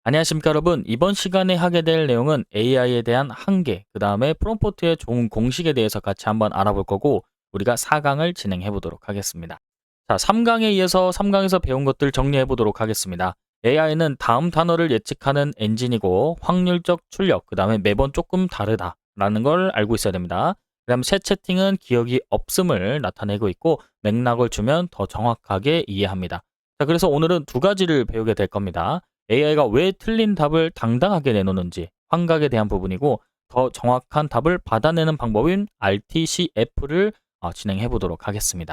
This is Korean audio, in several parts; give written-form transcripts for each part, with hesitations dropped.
안녕하십니까 여러분. 이번 시간에 하게 될 내용은 AI에 대한 한계, 그 다음에 프롬프트의 좋은 공식에 대해서 같이 한번 알아볼 거고, 우리가 4강을 진행해 보도록 하겠습니다. 자, 3강에 이어서 3강에서 배운 것들 정리해 보도록 하겠습니다. AI는 다음 단어를 예측하는 엔진이고, 확률적 출력, 그 다음에 매번 조금 다르다라는 걸 알고 있어야 됩니다. 그 다음에 새 채팅은 기억이 없음을 나타내고 있고, 맥락을 주면 더 정확하게 이해합니다. 자, 그래서 오늘은 두 가지를 배우게 될 겁니다. AI가 왜 틀린 답을 당당하게 내놓는지, 환각에 대한 부분이고, 더 정확한 답을 받아내는 방법인 RTCF를 진행해 보도록 하겠습니다.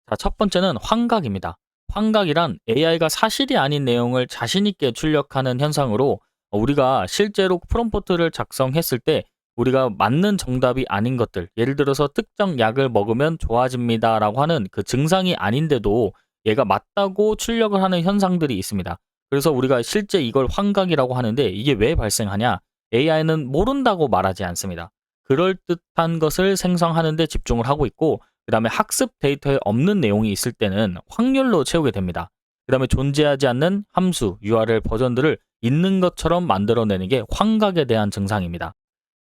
자, 첫 번째는 환각입니다. 환각이란 AI가 사실이 아닌 내용을 자신 있게 출력하는 현상으로, 우리가 실제로 프롬프트를 작성했을 때 우리가 맞는 정답이 아닌 것들, 예를 들어서 특정 약을 먹으면 좋아집니다라고 하는 그 증상이 아닌데도 얘가 맞다고 출력을 하는 현상들이 있습니다. 그래서 우리가 실제 이걸 환각이라고 하는데, 이게 왜 발생하냐? AI는 모른다고 말하지 않습니다. 그럴듯한 것을 생성하는 데 집중을 하고 있고, 그 다음에 학습 데이터에 없는 내용이 있을 때는 확률로 채우게 됩니다. 그 다음에 존재하지 않는 함수, URL 버전들을 있는 것처럼 만들어내는 게 환각에 대한 증상입니다.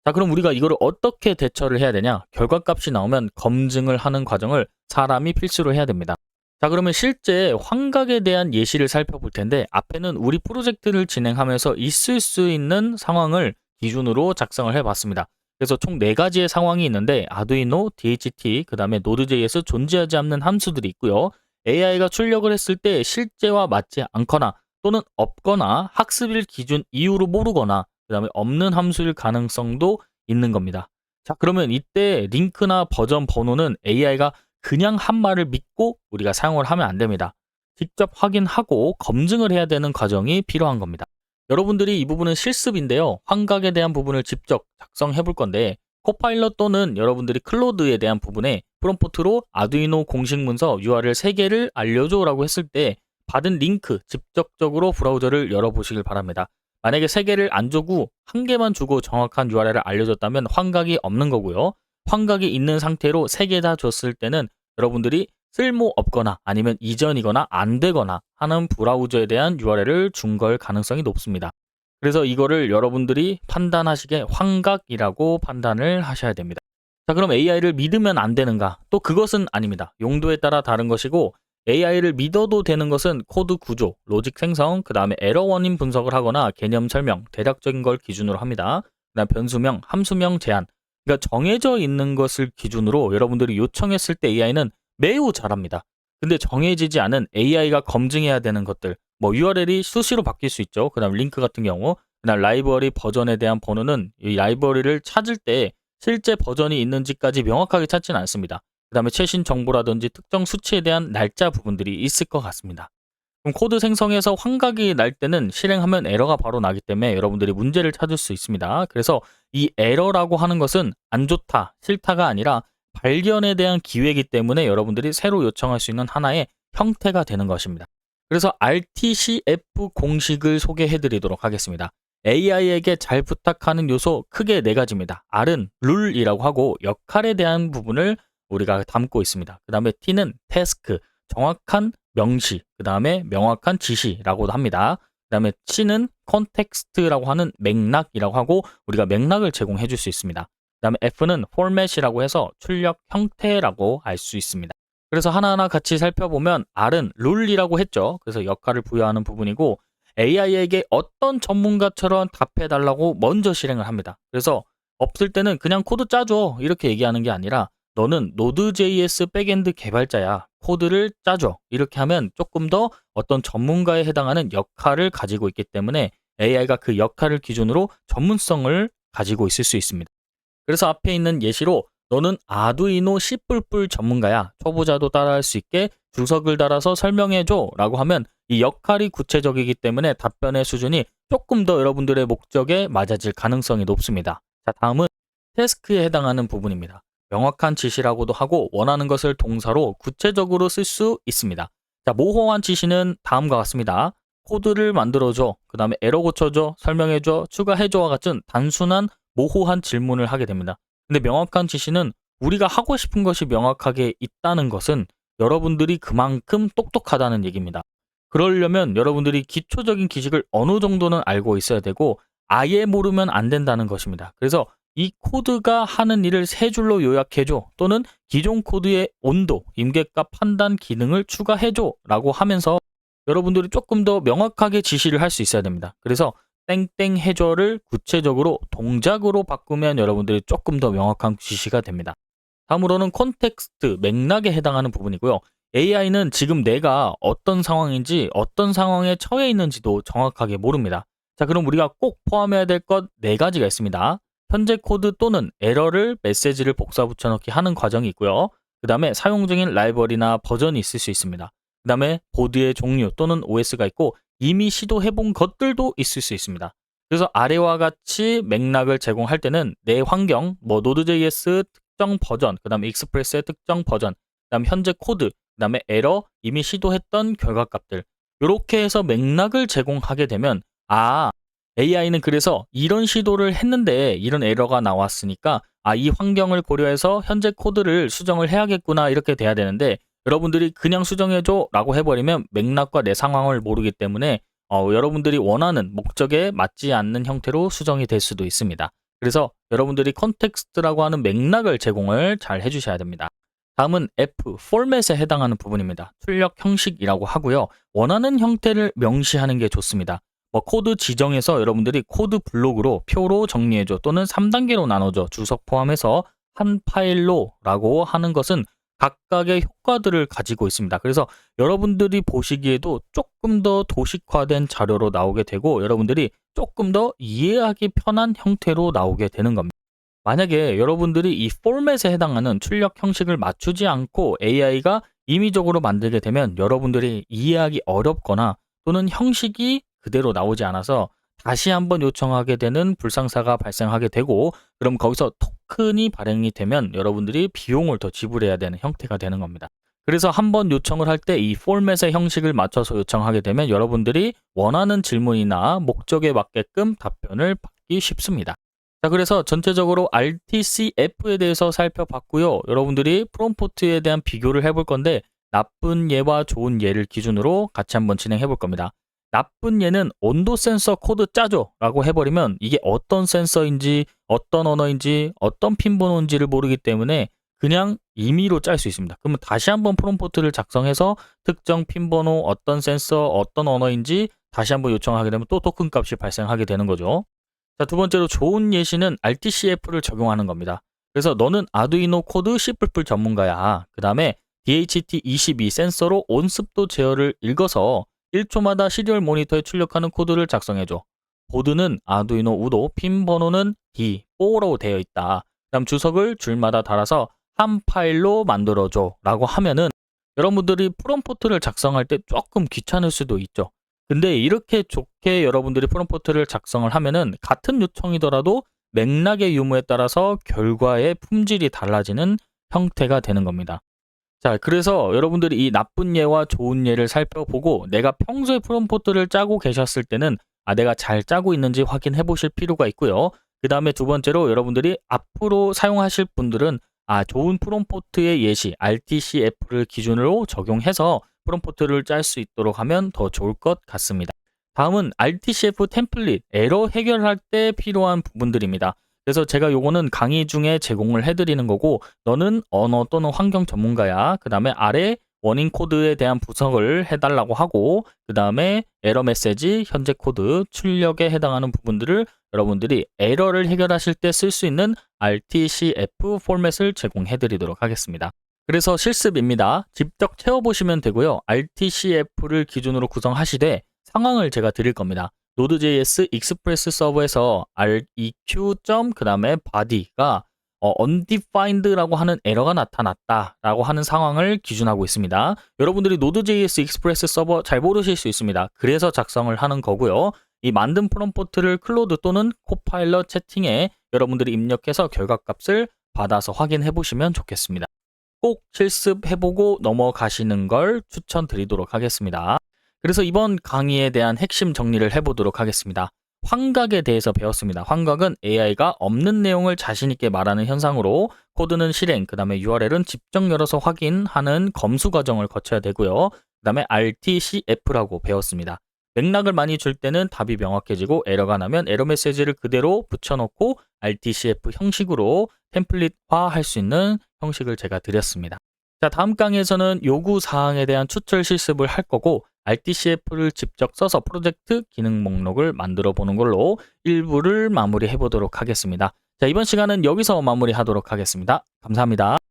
자, 그럼 우리가 이거를 어떻게 대처를 해야 되냐? 결과값이 나오면 검증을 하는 과정을 사람이 필수로 해야 됩니다. 자, 그러면 실제 환각에 대한 예시를 살펴볼 텐데, 앞에는 우리 프로젝트를 진행하면서 있을 수 있는 상황을 기준으로 작성을 해봤습니다. 그래서 총 4가지의 상황이 있는데, 아두이노, DHT, 그 다음에 Node.js 존재하지 않는 함수들이 있고요. AI가 출력을 했을 때 실제와 맞지 않거나 또는 없거나 학습일 기준 이후로 모르거나 그 다음에 없는 함수일 가능성도 있는 겁니다. 자, 그러면 이때 링크나 버전 번호는 AI가 그냥 한 말을 믿고 우리가 사용을 하면 안 됩니다. 직접 확인하고 검증을 해야 되는 과정이 필요한 겁니다. 여러분들이 이 부분은 실습인데요. 환각에 대한 부분을 직접 작성해 볼 건데, 코파일럿 또는 여러분들이 클로드에 대한 부분에 프롬프트로 아두이노 공식 문서 URL 3개를 알려줘 라고 했을 때 받은 링크 직접적으로 브라우저를 열어보시길 바랍니다. 만약에 3개를 안 주고 1개만 주고 정확한 URL을 알려줬다면 환각이 없는 거고요. 환각이 있는 상태로 3개 다 줬을 때는 여러분들이 쓸모없거나 아니면 이전이거나 안 되거나 하는 브라우저에 대한 URL을 준 걸 가능성이 높습니다. 그래서 이거를 여러분들이 판단하시기에 환각이라고 판단을 하셔야 됩니다. 자, 그럼 AI를 믿으면 안 되는가? 또 그것은 아닙니다. 용도에 따라 다른 것이고, AI를 믿어도 되는 것은 코드 구조, 로직 생성, 그 다음에 에러 원인 분석을 하거나 개념 설명, 대략적인 걸 기준으로 합니다. 그 다음 변수명, 함수명 제한. 그러니까 정해져 있는 것을 기준으로 여러분들이 요청했을 때 AI는 매우 잘합니다. 근데 정해지지 않은 AI가 검증해야 되는 것들, 뭐 URL이 수시로 바뀔 수 있죠. 그 다음 링크 같은 경우, 그 다음 라이브러리 버전에 대한 번호는 이 라이브러리를 찾을 때 실제 버전이 있는지까지 명확하게 찾지는 않습니다. 그 다음에 최신 정보라든지 특정 수치에 대한 날짜 부분들이 있을 것 같습니다. 그럼 코드 생성에서 환각이 날 때는 실행하면 에러가 바로 나기 때문에 여러분들이 문제를 찾을 수 있습니다. 그래서 이 에러라고 하는 것은 안 좋다, 싫다가 아니라 발견에 대한 기회이기 때문에 여러분들이 새로 요청할 수 있는 하나의 형태가 되는 것입니다. 그래서 RTCF 공식을 소개해 드리도록 하겠습니다. AI에게 잘 부탁하는 요소 크게 4가지입니다. R은 룰이라고 하고 역할에 대한 부분을 우리가 담고 있습니다. 그 다음에 T는 태스크, 정확한 명시, 그 다음에 명확한 지시라고도 합니다. 그 다음에 C는 컨텍스트라고 하는 맥락이라고 하고 우리가 맥락을 제공해 줄 수 있습니다. 그 다음에 F는 포맷이라고 해서 출력 형태라고 알 수 있습니다. 그래서 하나하나 같이 살펴보면 R은 룰이라고 했죠. 그래서 역할을 부여하는 부분이고, AI에게 어떤 전문가처럼 답해달라고 먼저 실행을 합니다. 그래서 없을 때는 그냥 코드 짜줘 이렇게 얘기하는 게 아니라, 너는 Node.js 백엔드 개발자야, 코드를 짜줘 이렇게 하면 조금 더 어떤 전문가에 해당하는 역할을 가지고 있기 때문에 AI가 그 역할을 기준으로 전문성을 가지고 있을 수 있습니다. 그래서 앞에 있는 예시로 너는 아두이노 C++ 전문가야, 초보자도 따라할 수 있게 주석을 달아서 설명해줘 라고 하면 이 역할이 구체적이기 때문에 답변의 수준이 조금 더 여러분들의 목적에 맞아질 가능성이 높습니다. 자, 다음은 태스크에 해당하는 부분입니다. 명확한 지시라고도 하고 원하는 것을 동사로 구체적으로 쓸 수 있습니다. 자, 모호한 지시는 다음과 같습니다. 코드를 만들어줘, 그 다음에 에러 고쳐줘, 설명해줘, 추가해줘와 같은 단순한 모호한 질문을 하게 됩니다. 근데 명확한 지시는 우리가 하고 싶은 것이 명확하게 있다는 것은 여러분들이 그만큼 똑똑하다는 얘기입니다. 그러려면 여러분들이 기초적인 기식을 어느 정도는 알고 있어야 되고 아예 모르면 안 된다는 것입니다. 그래서 이 코드가 하는 일을 세 줄로 요약해줘 또는 기존 코드의 온도, 임계값 판단 기능을 추가해줘 라고 하면서 여러분들이 조금 더 명확하게 지시를 할 수 있어야 됩니다. 그래서 땡땡 해줘를 구체적으로 동작으로 바꾸면 여러분들이 조금 더 명확한 지시가 됩니다. 다음으로는 콘텍스트, 맥락에 해당하는 부분이고요. AI는 지금 내가 어떤 상황인지 어떤 상황에 처해 있는지도 정확하게 모릅니다. 자, 그럼 우리가 꼭 포함해야 될 것 4가지가 있습니다. 현재 코드 또는 에러를 메시지를 복사 붙여넣기 하는 과정이 있고요. 그 다음에 사용 중인 라이벌이나 버전이 있을 수 있습니다. 그 다음에 보드의 종류 또는 OS가 있고 이미 시도해본 것들도 있을 수 있습니다. 그래서 아래와 같이 맥락을 제공할 때는 내 환경, 뭐 Node.js 특정 버전, 그 다음에 익스프레스의 특정 버전, 그 다음 현재 코드, 그 다음에 에러, 이미 시도했던 결과값들 이렇게 해서 맥락을 제공하게 되면 AI는 그래서 이런 시도를 했는데 이런 에러가 나왔으니까 이 환경을 고려해서 현재 코드를 수정을 해야겠구나 이렇게 돼야 되는데 여러분들이 그냥 수정해줘 라고 해버리면 맥락과 내 상황을 모르기 때문에 여러분들이 원하는 목적에 맞지 않는 형태로 수정이 될 수도 있습니다. 그래서 여러분들이 컨텍스트라고 하는 맥락을 제공을 잘 해주셔야 됩니다. 다음은 F, 포맷에 해당하는 부분입니다. 출력 형식이라고 하고요. 원하는 형태를 명시하는 게 좋습니다. 코드 지정에서 여러분들이 코드 블록으로 표로 정리해줘 또는 3단계로 나눠줘 주석 포함해서 한 파일로 라고 하는 것은 각각의 효과들을 가지고 있습니다. 그래서 여러분들이 보시기에도 조금 더 도식화된 자료로 나오게 되고 여러분들이 조금 더 이해하기 편한 형태로 나오게 되는 겁니다. 만약에 여러분들이 이 포맷에 해당하는 출력 형식을 맞추지 않고 AI가 임의적으로 만들게 되면 여러분들이 이해하기 어렵거나 또는 형식이 그대로 나오지 않아서 다시 한번 요청하게 되는 불상사가 발생하게 되고 그럼 거기서 토큰이 발행이 되면 여러분들이 비용을 더 지불해야 되는 형태가 되는 겁니다. 그래서 한번 요청을 할 때 이 포맷의 형식을 맞춰서 요청하게 되면 여러분들이 원하는 질문이나 목적에 맞게끔 답변을 받기 쉽습니다. 자, 그래서 전체적으로 RTCF에 대해서 살펴봤고요. 여러분들이 프롬프트에 대한 비교를 해볼 건데 나쁜 예와 좋은 예를 기준으로 같이 한번 진행해 볼 겁니다. 나쁜 예는 온도 센서 코드 짜줘 라고 해버리면 이게 어떤 센서인지 어떤 언어인지 어떤 핀 번호인지를 모르기 때문에 그냥 임의로 짤 수 있습니다. 그러면 다시 한번 프롬프트를 작성해서 특정 핀 번호 어떤 센서 어떤 언어인지 다시 한번 요청하게 되면 또 토큰 값이 발생하게 되는 거죠. 자, 두 번째로 좋은 예시는 RTCF를 적용하는 겁니다. 그래서 너는 아두이노 코드 C++ 전문가야. 그 다음에 DHT22 센서로 온습도 제어를 읽어서 1초마다 시리얼 모니터에 출력하는 코드를 작성해줘. 보드는 아두이노 우도, 핀 번호는 D4로 되어 있다. 그다음 주석을 줄마다 달아서 한 파일로 만들어줘 라고 하면은 여러분들이 프롬프트를 작성할 때 조금 귀찮을 수도 있죠. 근데 이렇게 좋게 여러분들이 프롬프트를 작성을 하면은 같은 요청이더라도 맥락의 유무에 따라서 결과의 품질이 달라지는 형태가 되는 겁니다. 자, 그래서 여러분들이 이 나쁜 예와 좋은 예를 살펴보고 내가 평소에 프롬프트를 짜고 계셨을 때는 내가 잘 짜고 있는지 확인해 보실 필요가 있고요. 그 다음에 두 번째로 여러분들이 앞으로 사용하실 분들은 좋은 프롬프트의 예시 RTCF를 기준으로 적용해서 프롬프트를 짤 수 있도록 하면 더 좋을 것 같습니다. 다음은 RTCF 템플릿, 에러 해결할 때 필요한 부분들입니다. 그래서 제가 요거는 강의 중에 제공을 해드리는 거고 너는 언어 또는 환경 전문가야. 그 다음에 아래 원인 코드에 대한 분석을 해달라고 하고 그 다음에 에러 메시지, 현재 코드, 출력에 해당하는 부분들을 여러분들이 에러를 해결하실 때 쓸 수 있는 RTCF 포맷을 제공해드리도록 하겠습니다. 그래서 실습입니다. 직접 채워보시면 되고요. RTCF를 기준으로 구성하시되 상황을 제가 드릴 겁니다. Node.js 익스프레스 서버에서 req. 그 다음에 body가 undefined라고 하는 에러가 나타났다 라고 하는 상황을 기준하고 있습니다. 여러분들이 Node.js 익스프레스 서버 잘 모르실 수 있습니다. 그래서 작성을 하는 거고요. 이 만든 프롬프트를 클로드 또는 코파일럿 채팅에 여러분들이 입력해서 결과값을 받아서 확인해 보시면 좋겠습니다. 꼭 실습해보고 넘어가시는 걸 추천드리도록 하겠습니다. 그래서 이번 강의에 대한 핵심 정리를 해보도록 하겠습니다. 환각에 대해서 배웠습니다. 환각은 AI가 없는 내용을 자신있게 말하는 현상으로 코드는 실행, 그 다음에 URL은 직접 열어서 확인하는 검수 과정을 거쳐야 되고요. 그다음에 RTCF라고 배웠습니다. 맥락을 많이 줄 때는 답이 명확해지고 에러가 나면 에러 메시지를 그대로 붙여놓고 RTCF 형식으로 템플릿화할 수 있는 형식을 제가 드렸습니다. 자, 다음 강의에서는 요구 사항에 대한 추출 실습을 할 거고 RTCF를 직접 써서 프로젝트 기능 목록을 만들어 보는 걸로 일부를 마무리해 보도록 하겠습니다. 자, 이번 시간은 여기서 마무리하도록 하겠습니다. 감사합니다.